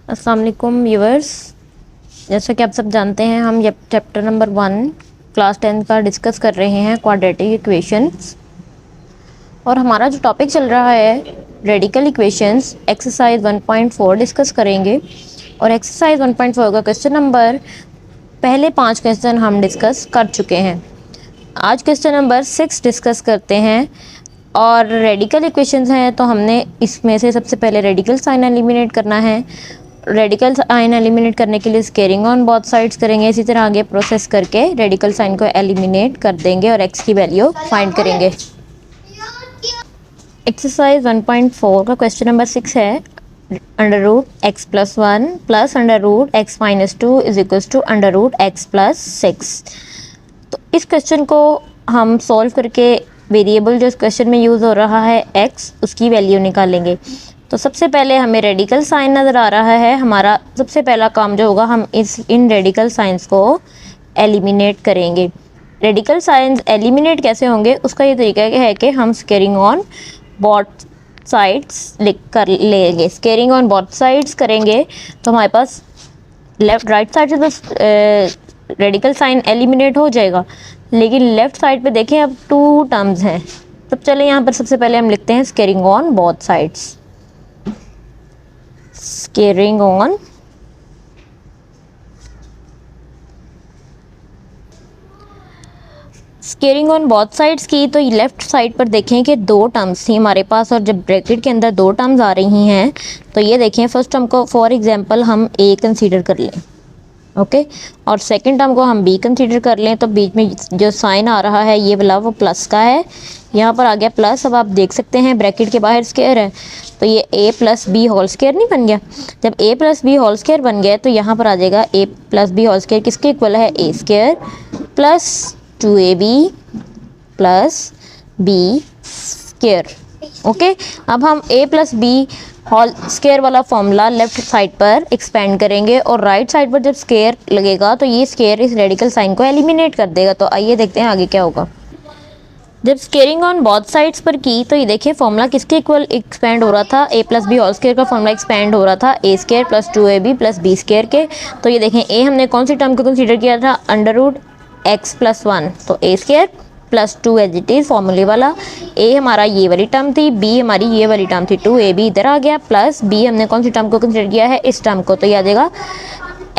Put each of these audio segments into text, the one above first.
अस्सलाम वालेकुम व्यूअर्स। जैसा कि आप सब जानते हैं, हम ये चैप्टर नंबर 1 क्लास 10 का डिस्कस कर रहे हैं, क्वाड्रेटिक इक्वेशंस। और हमारा जो टॉपिक चल रहा है रेडिकल इक्वेशंस, एक्सरसाइज 1.4 डिस्कस करेंगे। और एक्सरसाइज 1.4 का क्वेश्चन नंबर, पहले 5 क्वेश्चन हम डिस्कस कर चुके हैं। आज क्वेश्चन नंबर 6 डिस्कस करते हैं। और रेडिकल इक्वेशंस हैं तो हमने इसमें से सबसे पहले रेडिकल साइन एलिमिनेट करना है। रेडिकल साइन एलिमिनेट करने के लिए स्केयरिंग ऑन बोथ साइड्स करेंगे। इसी तरह आगे प्रोसेस करके रेडिकल साइन को एलिमिनेट कर देंगे और एक्स की वैल्यू फाइंड करेंगे। एक्सरसाइज 1.4 का क्वेश्चन नंबर 6 है, under root X plus 1 plus under root X minus 2 is equal to under root X plus 6। तो इस क्वेश्चन को हम सॉल्व करके वेरिएबल जो इस क्वेश्चन में यूज़ हो रहा है एक्स, उसकी वैल्यू निकालेंगे। तो सबसे पहले हमें रेडिकल साइन नज़र आ रहा है। हमारा सबसे पहला काम जो होगा, हम इन रेडिकल साइंस को एलिमिनेट करेंगे। रेडिकल साइंस एलिमिनेट कैसे होंगे, उसका ये तरीका है कि हम स्केयरिंग ऑन बोथ साइड्स लिख कर लेंगे। स्केयरिंग ऑन बोथ साइड्स करेंगे तो हमारे पास लेफ्ट राइट साइड से तो रेडिकल साइन एलिमिनेट हो जाएगा, लेकिन लेफ़्ट साइड पे देखें अब 2 टर्म्स हैं। तब चले यहाँ पर सबसे पहले हम लिखते हैं squaring on both sides. Squaring on squaring on both sides की, तो लेफ़्ट साइड पर देखें कि 2 टर्म्स थी हमारे पास, और जब ब्रैकेट के अंदर 2 टर्म्स आ रही हैं तो ये देखें, फर्स्ट टर्म को फॉर एग्जांपल हम ए कंसीडर कर लें, ओके, और सेकंड टर्म को हम बी कंसीडर कर लें। तो बीच में जो साइन आ रहा है ये वाला, वो प्लस का है। यहाँ पर आ गया प्लस। अब आप देख सकते हैं ब्रैकेट के बाहर स्क्वायर है, तो ये A plus B whole square नहीं बन गया। जब A plus B whole square बन गया तो यहाँ पर आ जाएगा A plus B whole square किसके इक्वल है, A square plus 2ab plus B square. Okay, अब हम a plus B whole square वाला फॉर्मूला लेफ्ट साइड पर एक्सपेंड करेंगे, और राइट साइड पर जब स्क्वायर लगेगा तो ये स्क्वायर इस रेडिकल साइन को एलिमिनेट कर देगा। तो आइए देखते हैं आगे क्या होगा। जब स्केयरिंग ऑन बोथ साइड्स पर की तो ये देखिए फॉर्मूला किसके इक्वल एक्सपेंड हो रहा था, a plus B whole square का फॉर्मूला एक्सपेंड हो रहा था a square plus 2ab plus B square के। तो ये देखें a हमने कौन सी टर्म को कंसीडर किया था, अंडर रूट एक्स प्लस 1, तो a square plus 2 as it is फॉर्मूले वाला। a हमारा ये वाली टर्म थी, b हमारी ये वाली टर्म थी, 2ab इधर आ गया, प्लस b हमने कौन सी टर्म को कंसीडर किया है, इस टर्म को, तो ये आ जाएगा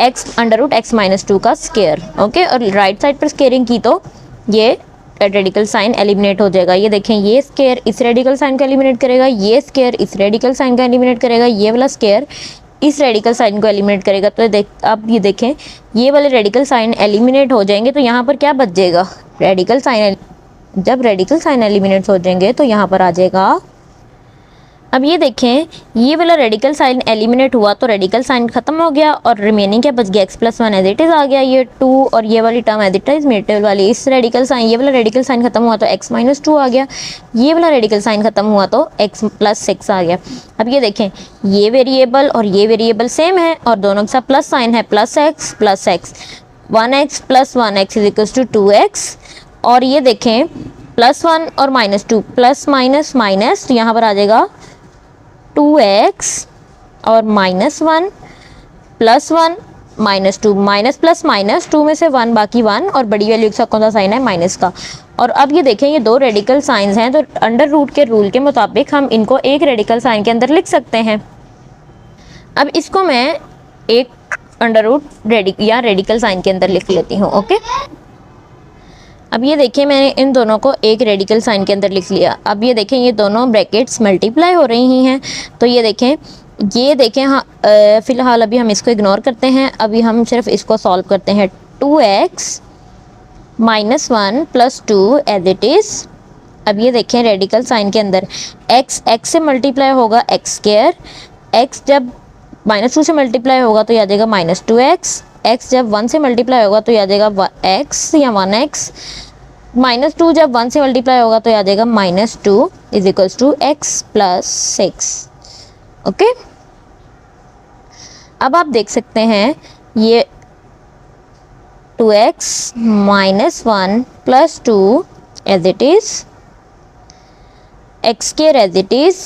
x under root X minus 2 का स्क्वायर। ओके, और राइट साइड पर स्केयरिंग की तो ये रेडिकल साइन एलिमिनेट हो जाएगा। ये देखें, ये स्क्वायर इस रेडिकल साइन को एलिमिनेट करेगा, ये स्क्वायर इस रेडिकल साइन को एलिमिनेट करेगा, ये वाला स्क्वायर इस रेडिकल साइन को एलिमिनेट करेगा। तो अब ये देखें, ये वाले रेडिकल साइन एलिमिनेट हो जाएंगे तो यहाँ पर क्या बच जाएगा, रेडिकल साइन। जब रेडिकल साइन एलिमिनेट हो जाएंगे तो यहाँ पर आ जाएगा, अब ये देखें, ये वाला रेडिकल साइन एलिमिनेट हुआ तो रेडिकल साइन खत्म हो गया और रिमेनिंग क्या बच गया, X plus 1 as it is आ गया, ये 2 और ये वाली term as it is middle वाली। इस रेडिकल साइन, ये वाला रेडिकल साइन खत्म हुआ तो एक्स माइनस 2 आ गया, ये वाला रेडिकल साइन खत्म हुआ तो एक्स प्लस 6 आ गया। अब ये देखें, ये वेरिएबल और ये वेरिएबल सेम है और दोनों के साथ प्लस साइन है, plus X 1x plus 1x is equal to 2x। और ये देखें प्लस 1 और माइनस 2, प्लस माइनस माइनस, तो यहाँ पर आ जाएगा 2x और minus 1 plus 1 minus 2, minus plus minus 2 में से 1 बाकी 1, और बड़ी वैल्यू के साथ कौन सा साइन है, माइनस का। और अब ये देखें, ये 2 रेडिकल साइंस हैं, तो अंडर रूट के रूल के मुताबिक हम इनको एक रेडिकल साइन के अंदर लिख सकते हैं। अब इसको मैं एक अंडर रूट रेडिकल साइन के अंदर लिख लेती हूँ। ओके, अब ये देखिए, मैंने इन दोनों को एक रेडिकल साइन के अंदर लिख लिया। अब ये देखें, ये दोनों ब्रैकेट्स मल्टीप्लाई हो रही हैं, तो ये देखें हाँ, फ़िलहाल अभी हम इसको इग्नोर करते हैं। अभी हम सिर्फ इसको सॉल्व करते हैं। 2x minus 1 plus 2 as it is. अब ये देखें, रेडिकल साइन के अंदर x से मल्टीप्लाई होगा एक्स स्क्वायर, x जब माइनस 2 से मल्टीप्लाई होगा तो ये आ जाएगा माइनस 2x, x जब 1 से मल्टीप्लाई होगा तो ये आ जाएगा x या 1x, माइनस 2 जब 1 से मल्टीप्लाई होगा तो ये आ जाएगा minus 2 is equals to x plus 6। Okay, अब आप देख सकते हैं ये 2x minus 1 plus 2 as it is, X square as it is,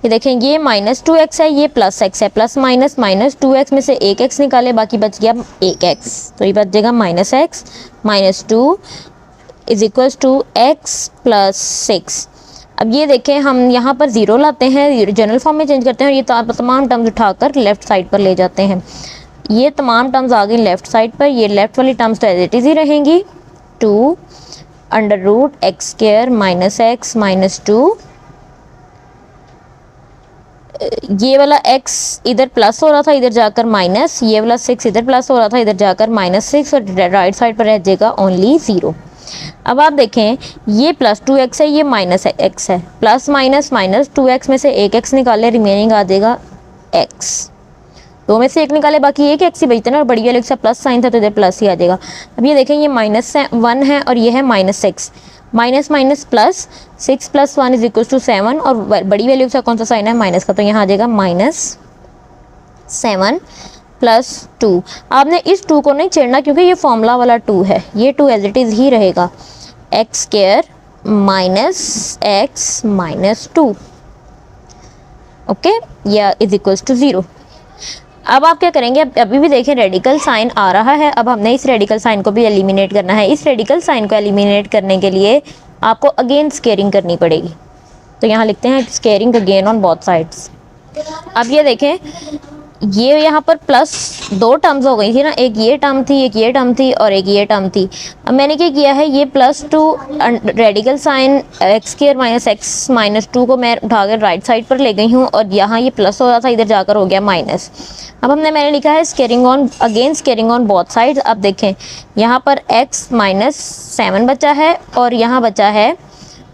ये देखें ये -2x है, ये +x है, प्लस माइनस -2x में से एक x निकाले, बाकी बच गया एक x, तो ये बच जाएगा -x -2 is equals to x + 6। अब ये देखें हम यहाँ पर 0 लाते हैं, जनरल फॉर्म में चेंज करते हैं और ये तमाम टर्म्स उठाकर लेफ़्ट साइड पर ले जाते हैं। ये तमाम टर्म्स आ गई लेफ़्ट साइड पर, ये लेफ़्ट वाली टर्म्स तो एज इट इज़ ही रहेंगी, 2 √x² - x -2, ये वाला x इधर प्लस हो रहा था, इधर जाकर माइनस, ये वाला 6 इधर प्लस हो रहा था, इधर जाकर -6, और राइट साइड पर रह जाएगा ओनली 0। अब आप देखें ये +2x है, ये -x है, प्लस माइनस -2x में से एक x निकाले, रिमेनिंग आ जाएगा x, दो में से एक निकाले, बाकी एक x ही बचता है ना, और बड़ी वाले का प्लस साइन था तो इधर प्लस ही आ जाएगा। अब ये देखें ये -1 है और ये है -6, माइनस माइनस प्लस, 6 + 1 = 7, और बड़ी वैल्यू का कौन सा साइन है माइनस का, तो यहाँ आ जाएगा -7 + 2। आपने इस 2 को नहीं छेड़ना क्योंकि ये फॉर्मूला वाला 2 है, ये 2 एज इट इज़ ही रहेगा, x² - x -2, ओके, या इज इक्वल्स टू 0। अब आप क्या करेंगे, अभी भी देखें रेडिकल साइन आ रहा है, अब हमने इस रेडिकल साइन को भी एलिमिनेट करना है। इस रेडिकल साइन को एलिमिनेट करने के लिए आपको अगेन स्केयरिंग करनी पड़ेगी, तो यहाँ लिखते हैं squaring again on both sides. अब ये देखें ये यहाँ पर प्लस 2 टर्म्स हो गई थी ना, एक ये टर्म थी, एक ये टर्म थी और एक ये टर्म थी। अब मैंने क्या किया है, ये +2 रेडिकल साइन x² - x -2 को मैं उठाकर राइट साइड पर ले गई हूँ, और यहाँ ये प्लस हो रहा था, इधर जाकर हो गया माइनस। अब मैंने लिखा है स्केयरिंग ऑन बोथ साइड्स। अब देखें यहाँ पर x -7 बचा है और यहाँ बचा है,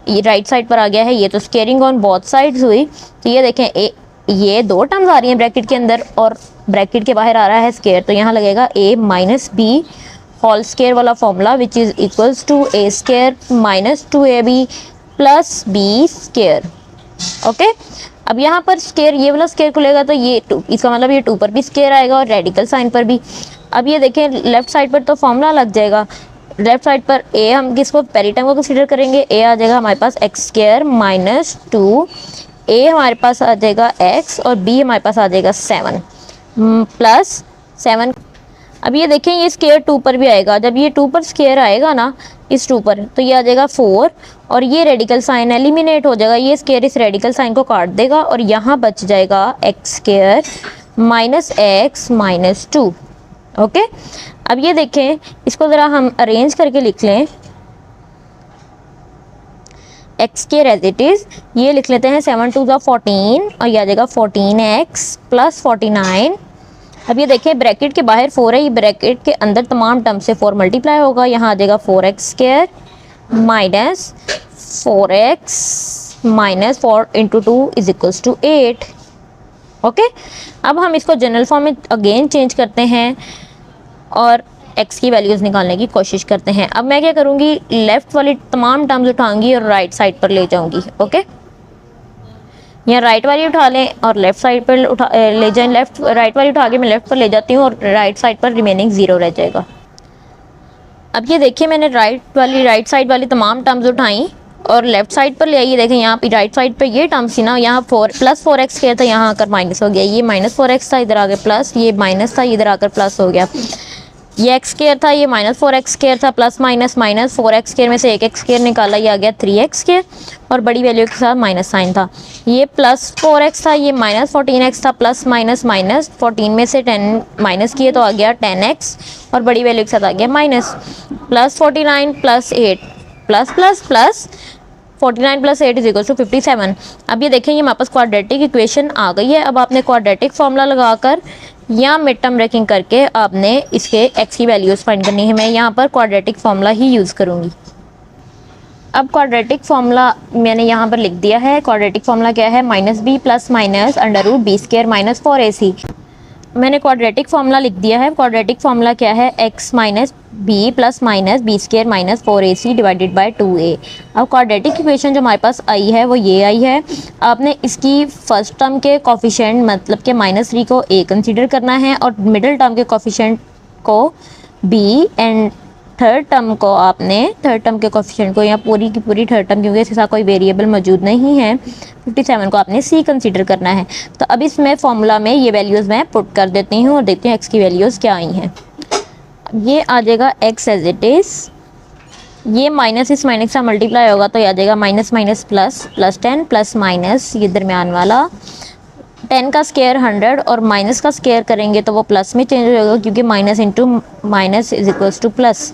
ये राइट साइड पर आ गया है, ये तो स्केयरिंग ऑन बोथ साइड्स हुई। तो ये देखें ये 2 टर्म्स आ रही हैं ब्रैकेट के अंदर और ब्रैकेट के बाहर आ रहा है स्केयर, तो यहाँ लगेगा a - b होल स्केयर वाला formula, which is equals to a² - 2ab + b²। Okay, अब यहाँ पर स्केयर ये वाला स्केयर खुलेगा तो ये 2, इसका मतलब ये 2 पर भी स्केयर आएगा और रेडिकल साइन पर भी। अब ये देखें लेफ्ट साइड पर तो फॉर्मूला लग जाएगा, लेफ्ट साइड पर a हम किसको पहली टर्म को कंसीडर करेंगे, a आ जाएगा हमारे पास x² - 2, a हमारे पास आ जाएगा x और b हमारे पास आ जाएगा 7 + 7। अब ये देखें ये स्केयर 2 पर भी आएगा, जब ये 2 पर स्केयर आएगा ना इस 2 पर, तो ये आ जाएगा 4 और ये रेडिकल साइन एलिमिनेट हो जाएगा, ये स्केयर इस रेडिकल साइन को काट देगा और यहाँ बच जाएगा x² - x -2। ओके, अब ये देखें इसको ज़रा हम अरेंज करके लिख लें, x² एज इट इज़, ये लिख लेते हैं 7 × 2 = 14 और यह आ जाएगा 14x + 49। अब ये देखें ब्रैकेट के बाहर 4 है, ये ब्रैकेट के अंदर तमाम टर्म से 4 मल्टीप्लाई होगा, यहाँ आ जाएगा 4x² - 4x - 4 × 2 = 8। ओके, अब हम इसको जनरल फॉर्म में अगेन चेंज करते हैं और x की वैल्यूज़ निकालने की कोशिश करते हैं। अब मैं क्या करूँगी, लेफ़्ट वाली तमाम टर्म्स उठाऊंगी और राइट साइड पर ले जाऊँगी। ओके, यहाँ राइट वाली उठा लें और लेफ़्ट साइड पर ले जाएं, राइट वाली उठा के मैं लेफ़्ट पर ले जाती हूँ और राइट साइड पर रिमेनिंग 0 रह जाएगा। अब ये देखिए मैंने राइट साइड वाली तमाम टर्म्स उठाई और लेफ़्ट साइड पर ले आई। देखें यहाँ पे राइट साइड पर ये टर्म्स थी ना, यहाँ +4x स्क्वायर था, यहाँ आकर माइनस हो गया, ये -4x था, इधर आकर प्लस, ये माइनस था, इधर आकर प्लस हो गया, ये x स्क्वायर था, ये -4x स्क्वायर था, प्लस माइनस -4x स्क्वायर में से एक x स्क्वायर निकाला, ये आ गया 3x स्क्वायर और बड़ी वैल्यू के साथ माइनस साइन था। ये +4x था, ये -14x था, प्लस माइनस 14 में से 10 माइनस किए तो आ गया 10x और बड़ी वैल्यू के साथ आ गया माइनस, +49 + 8 प्लस 49 + 8 = 57। अब ये देखें ये वापस क्वाड्रेटिक इक्वेशन आ गई है। अब आपने क्वाड्रेटिक फार्मूला लगाकर या मिड टर्म ब्रेकिंग करके आपने इसके x की वैल्यूज़ फाइंड करनी है। मैं यहाँ पर क्वाड्रेटिक फार्मूला ही यूज़ करूँगी। अब क्वाड्रेटिक फार्मूला मैंने यहाँ पर लिख दिया है। क्वाड्रेटिक फार्मूला क्या है, -b + √b² - 4ac। मैंने क्वाड्रेटिक फार्मूला लिख दिया है। क्वाड्रेटिक फार्मूला क्या है, x - b + b² - 4ac / 2a। अब क्वाड्रेटिक इक्वेशन जो हमारे पास आई है वो ये आई है। आपने इसकी फर्स्ट टर्म के कोफिशिएंट मतलब के -3 को a कंसीडर करना है और मिडिल टर्म के कोफिशिएंट को b एंड थर्ड टर्म को आपने थर्ड टर्म के कोफिशिएंट को, या पूरी की पूरी थर्ड टर्म, क्योंकि इसके साथ कोई वेरिएबल मौजूद नहीं है, 57 को आपने सी कंसीडर करना है। तो अब इसमें फॉर्मूला में ये वैल्यूज़ मैं पुट कर देती हूँ और देखती हूँ एक्स की वैल्यूज़ क्या आई हैं। ये आ जाएगा एक्स एज इट इज़, ये माइनस इस माइनस का मल्टीप्लाई होगा तो ये आ जाएगा minus minus plus, plus 10 plus minus ये दरमियान वाला 10 का स्केयर 100 और माइनस का स्केयर करेंगे तो वो प्लस में चेंज हो जाएगा, क्योंकि minus into minus is equals to plus.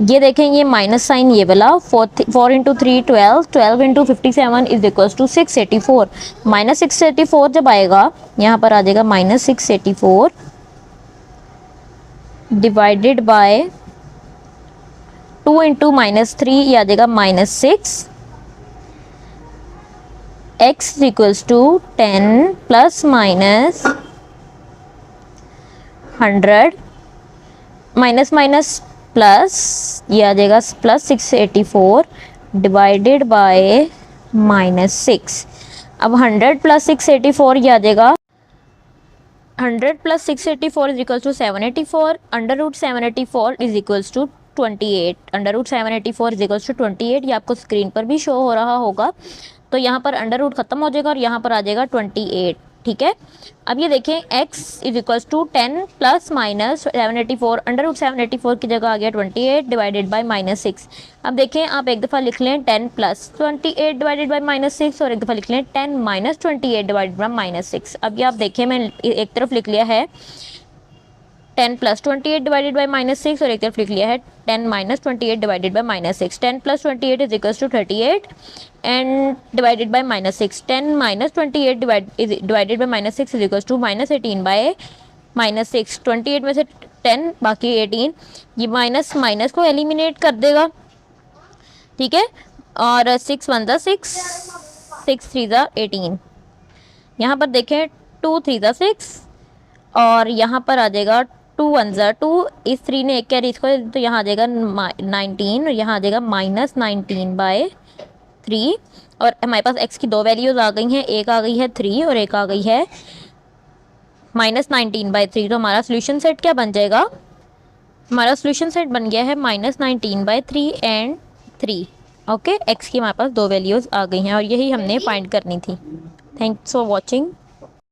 ये देखें ये माइनस साइन ये वाला 4 into 3 12, 12 into 57 is equals to 684। Minus 684 जब आएगा यहाँ पर आ जाएगा minus 684 divided by 2 into minus 3 ये आ जाएगा minus 6। x equals to 10 plus minus 100 minus minus plus ये आ जाएगा प्लस 684 डिवाइडेड बाय माइनस 6। अब 100 प्लस 684 ये आ जाएगा 100 plus 684 is equals to 784, under root 784 is equals to 28, under root 784 is equals to 28। ये आपको स्क्रीन पर भी शो हो रहा होगा। तो यहाँ पर अंडर रूट खत्म हो जाएगा और यहाँ पर आ जाएगा 28, ठीक है। अब ये देखें x is equals to 10 plus minus 784, under root 784 की जगह आ गया 28 डिवाइडेड बाय माइनस 6। अब देखें आप एक दफ़ा लिख लें 10 प्लस 28 डिवाइडेड बाय माइनस 6 और एक दफ़ा लिख लें 10 माइनस 28 डिवाइडेड बाय माइनस 6। अब ये आप देखें मैं एक तरफ लिख लिया है 10 प्लस 28 डिवाइडेड बाय माइनस 6 और एक तरफ लिख लिया है 10 minus 28 divided by minus 6। 10 plus 28 is equals to 38 and divided by minus 6। 10 minus 28 divided by minus 6 is equals to minus 18 by minus 6। 28 में से 10 बाकी 18, ये माइनस माइनस को एलिमिनेट कर देगा, ठीक है। और 6 1 ज़ा 6, 6 3 ज़ा 18। यहाँ पर देखें 2 3 ज़ा 6 और यहाँ पर आ जाएगा 2 1 ज़ा 2, इस 3 ने एक कैरी इसको तो यहाँ आ जाएगा 19 और यहाँ आ जाएगा माइनस 19 बाय 3। और हमारे पास x की दो वैल्यूज़ आ गई हैं, एक आ गई है 3 और एक आ गई है माइनस 19 बाय 3। तो हमारा सोल्यूशन सेट क्या बन जाएगा? हमारा सोल्यूशन सेट बन गया है minus 19 by 3 and 3। Okay, x की हमारे पास दो वैल्यूज़ आ गई हैं और यही हमने फाइंड करनी थी। Thanks for watching.